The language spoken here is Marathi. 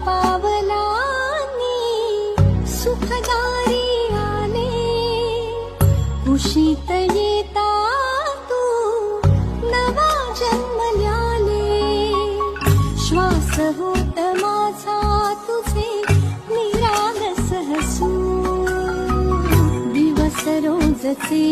पावलांनी सुखदारी आले, कुशीत येता तू नवा जन्मल्याले. श्वास होत माझा तुझे निरागस हसू, दिवस रोजचे